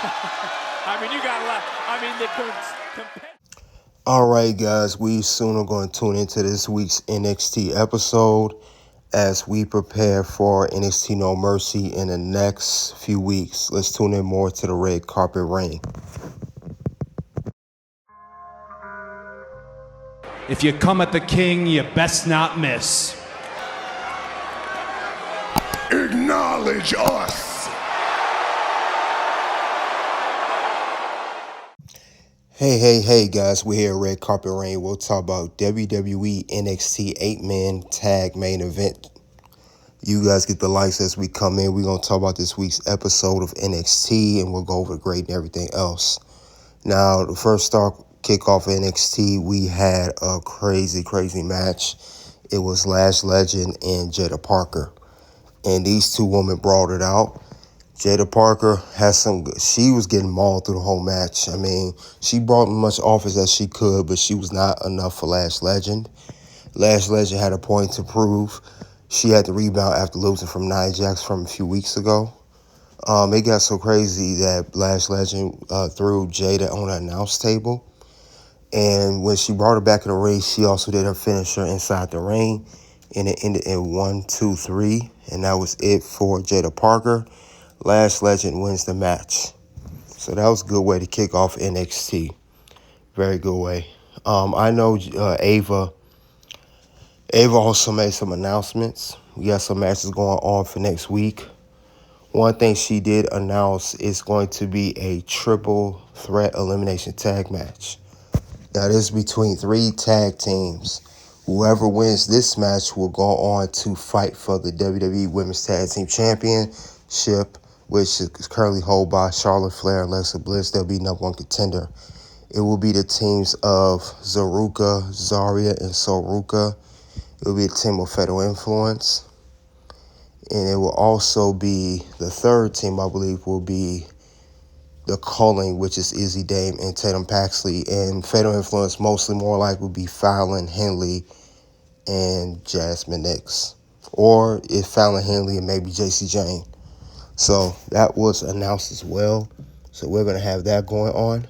I mean, you got a lot. I mean, All right, guys, we soon are going to tune into this week's NXT episode as we prepare for NXT No Mercy in the next few weeks. Let's tune in more to the red carpet reign. If you come at the king, you best not miss. Acknowledge us. Hey, guys, we're here at Red Carpet Reign. We'll talk about WWE NXT 8-man tag main event. You guys get the likes as we come in. We're going to talk about this week's episode of NXT, and we'll go over the grade and everything else. Now, the first start kickoff of NXT, we had a crazy match. It was Lash Legend and Jada Parker. And these two women brought it out. Jada Parker she was getting mauled through the whole match. I mean, she brought as much offense as she could, but she was not enough for Lash Legend. Lash Legend had a point to prove. She had to rebound after losing from Nia Jax from a few weeks ago. It got so crazy that Lash Legend threw Jada on an announce table. And when she brought her back in the ring, she also did her finisher inside the ring. And it ended in 1, 2, 3. And that was it for Jada Parker. Lash Legend wins the match. So that was a good way to kick off NXT. Very good way. I know Ava also made some announcements. We got some matches going on for next week. One thing she did announce is going to be a triple threat elimination tag match. Now, this is between 3 tag teams. Whoever wins this match will go on to fight for the WWE Women's Tag Team Championship, which is currently held by Charlotte Flair and Alexa Bliss. They'll be #1 contender. It will be the teams of Zaruka, Zarya, and Soruka. It will be a team of Fatal Influence. And it will also be, the third team, I believe, will be the Culling, which is Izzy Dame and Tatum Paxley. And Fatal Influence, mostly more likely, will be Fallon Henley and Jasmine Nix. Or if Fallon Henley and maybe JC Jane. So that was announced as well. So we're going to have that going on.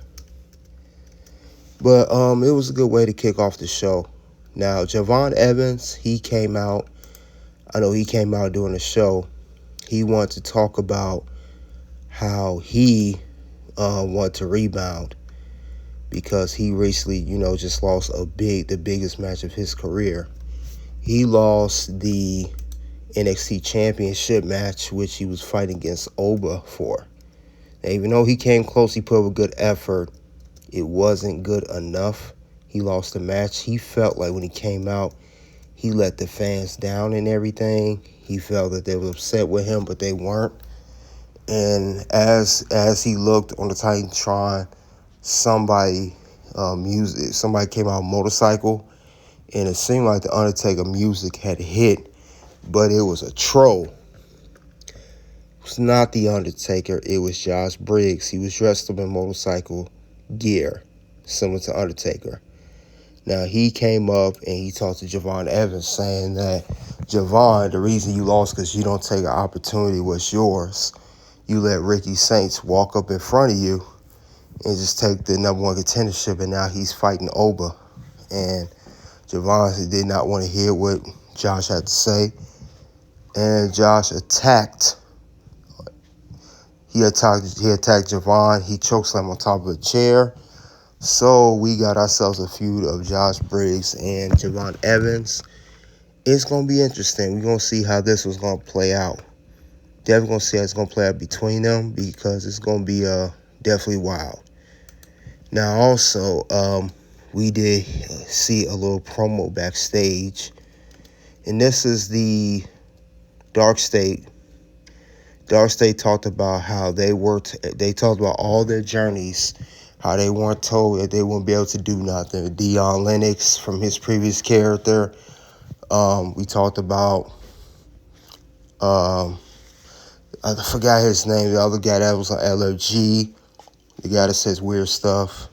But it was a good way to kick off the show. Now, Javon Evans, he came out during the show. He wanted to talk about how he wanted to rebound because he recently, just lost the biggest match of his career. He lost the NXT Championship match, which he was fighting against Oba for. Now, even though he came close, he put up a good effort, it wasn't good enough. He lost the match. He felt like when he came out, he let the fans down and everything. He felt that they were upset with him, but they weren't. And as he looked on the Titantron, somebody came out on a motorcycle, and it seemed like the Undertaker music had hit, but it was a troll. It was not the Undertaker. It was Josh Briggs. He was dressed up in motorcycle gear, similar to Undertaker. Now, he came up and he talked to Javon Evans, saying that, Javon, the reason you lost because you don't take an opportunity what's yours. You let Ricky Saints walk up in front of you and just take the #1 contendership, and now he's fighting Oba. And Javon did not want to hear what Josh had to say. And Josh attacked. He attacked Javon. He chokeslammed on top of a chair. So we got ourselves a feud of Josh Briggs and Javon Evans. It's going to be interesting. We're going to see how this was going to play out. Definitely going to see how it's going to play out between them because it's going to be definitely wild. Now, also, we did see a little promo backstage. And this is the Dark State. Dark State talked about how they talked about all their journeys, how they weren't told that they wouldn't be able to do nothing. Dion Lennox from his previous character. We talked about, I forgot his name, the other guy that was on LFG, the guy that says weird stuff.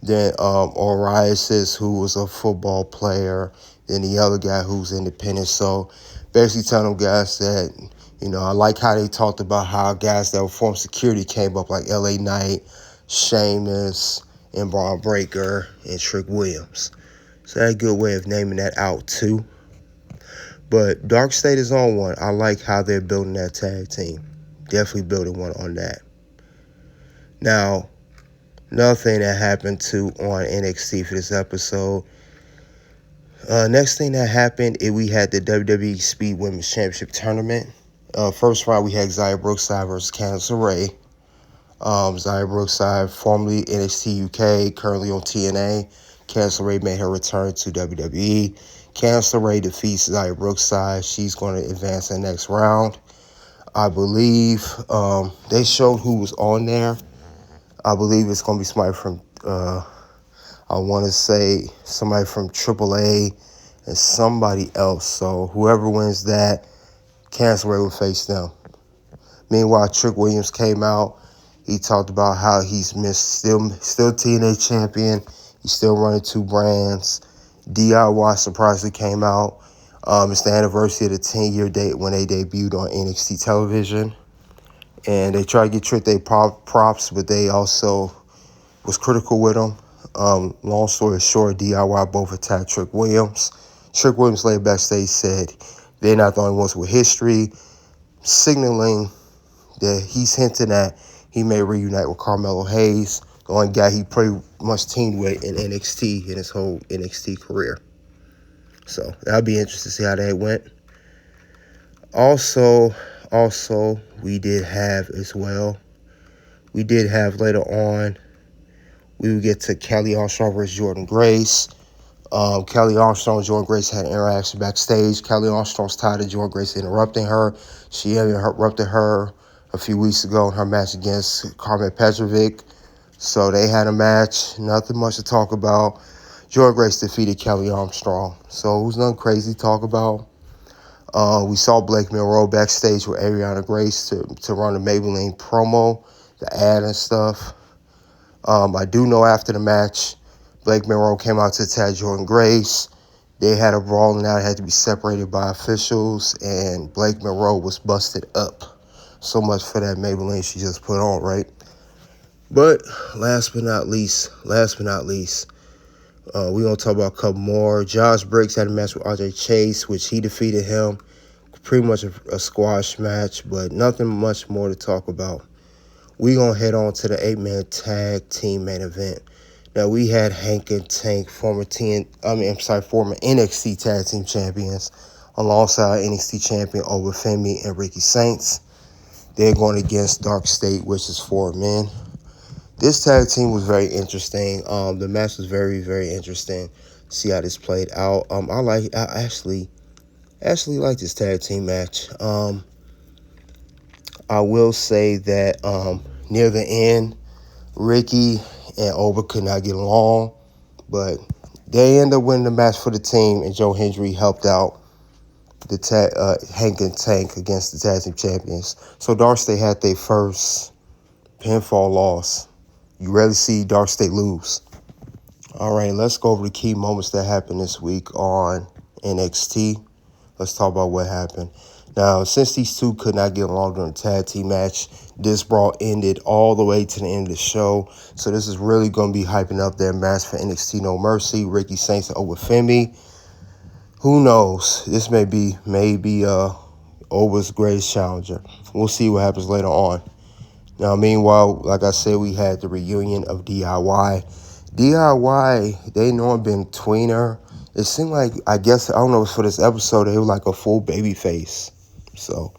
Then Oriasis, who was a football player. Then the other guy who's independent. So basically telling them guys that You know, I like how they talked about how guys that were former security came up, like LA Knight, Sheamus, and Braun Breaker, and Trick Williams. So that's a good way of naming that out, too. But Dark State is on one. I like how they're building that tag team. Definitely building one on that. Now, another thing that happened, too, on NXT for this episode. Next thing that happened, we had the WWE Speed Women's Championship Tournament. First round, we had Xia Brookside versus Candice LeRae. Xia Brookside, formerly NXT UK, currently on TNA. Candice LeRae made her return to WWE. Candice LeRae defeats Xia Brookside. She's going to advance in the next round. I believe they showed who was on there. I believe it's going to be somebody from, I want to say somebody from AAA and somebody else. So whoever wins that, Candice LeRae will face them. Meanwhile, Trick Williams came out. He talked about how he's missed still TNA champion. He's still running 2 brands. DIY surprisingly came out. It's the anniversary of the 10-year date when they debuted on NXT television. And they tried to get Trick their props, but they also was critical with him. Long story short, DIY both attacked Trick Williams. Trick Williams later backstage said they're not the only ones with history, signaling that he's hinting at he may reunite with Carmelo Hayes, the only guy he pretty much teamed with in NXT in his whole NXT career. So that'll be interesting to see how that went. Also, we did have later on, we would get to Kelly Armstrong versus Jordan Grace. Kelly Armstrong and Jordan Grace had an interaction backstage. Kelly Armstrong's tired of Jordan Grace interrupting her. She interrupted her a few weeks ago in her match against Carmen Petrovic. So they had a match, nothing much to talk about. Jordan Grace defeated Kelly Armstrong. So it was nothing crazy to talk about. We saw Blake Monroe backstage with Ariana Grace to run the Maybelline promo, the ad and stuff. I do know after the match, Blake Monroe came out to attack Jordan Grace. They had a brawl and that had to be separated by officials, and Blake Monroe was busted up. So much for that Maybelline she just put on, right? But last but not least, we're going to talk about a couple more. Josh Briggs had a match with RJ Chase, which he defeated him. Pretty much a squash match, but nothing much more to talk about. We're going to head on to the 8-man tag team main event. Now, we had Hank and Tank, former NXT tag team champions, alongside NXT champion Oba Femi and Ricky Saints. They're going against Dark State, which is 4 men. This tag team was very interesting. The match was very, very interesting. See how this played out. I actually like this tag team match. I will say that near the end, Ricky and Oba could not get along, but they ended up winning the match for the team, and Joe Hendry helped out the Hank and Tank against the tag team champions. So Dark State had their first pinfall loss. You rarely see Dark State lose. All right, let's go over the key moments that happened this week on NXT. Let's talk about what happened. Now, since these two could not get along during the tag team match, this brawl ended all the way to the end of the show. So this is really going to be hyping up their match for NXT No Mercy, Ricky Saints and Oba Femi. Who knows? This may be Oba's greatest challenger. We'll see what happens later on. Now, meanwhile, like I said, we had the reunion of DIY. DIY, they normally been tweener. It seemed like, I don't know if for this episode, they were like a full baby face. So,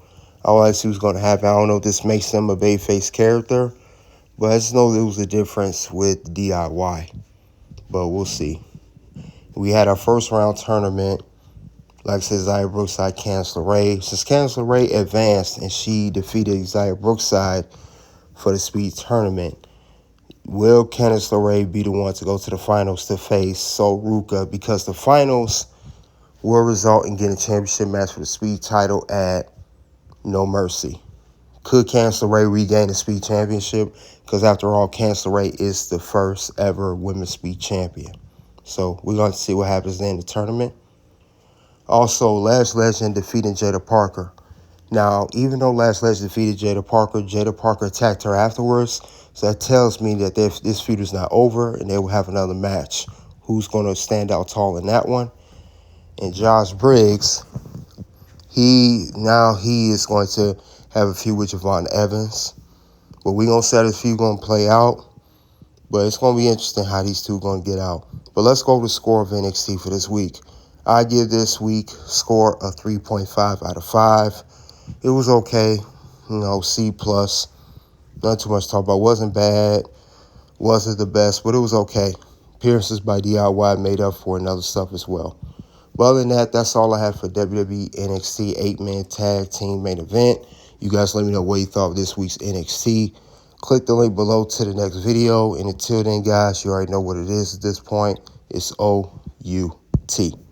I would like to see what's going to happen. I don't know if this makes them a babyface character, but I just know there was a difference with DIY. But we'll see. We had our first round tournament. Like I said, Xia Brookside, Candice LeRae. Since Candice LeRae advanced and she defeated Xia Brookside for the Speed Tournament, will Candice LeRae be the one to go to the finals to face Sol Ruka? Because the finals will result in getting a championship match for the Speed title at No Mercy. Could Candice LeRae regain the Speed Championship? Because after all, Candice LeRae is the first ever Women's Speed Champion. So we're going to see what happens in the tournament. Also, Lash Legend defeating Jada Parker. Now, even though Lash Legend defeated Jada Parker attacked her afterwards. So that tells me that this feud is not over and they will have another match. Who's going to stand out tall in that one? And Josh Briggs, he is going to have a feud with Javon Evans. But we're going to see how this feud going to play out. But it's going to be interesting how these two going to get out. But let's go to the score of NXT for this week. I give this week score a 3.5 out of 5. It was okay, C+. Not too much to talk about. Wasn't bad, wasn't the best, but it was okay. Appearances by DIY made up for and other stuff as well. But other than that, that's all I have for WWE NXT 8-man tag team main event. You guys let me know what you thought of this week's NXT. Click the link below to the next video. And until then, guys, you already know what it is at this point. It's OUT.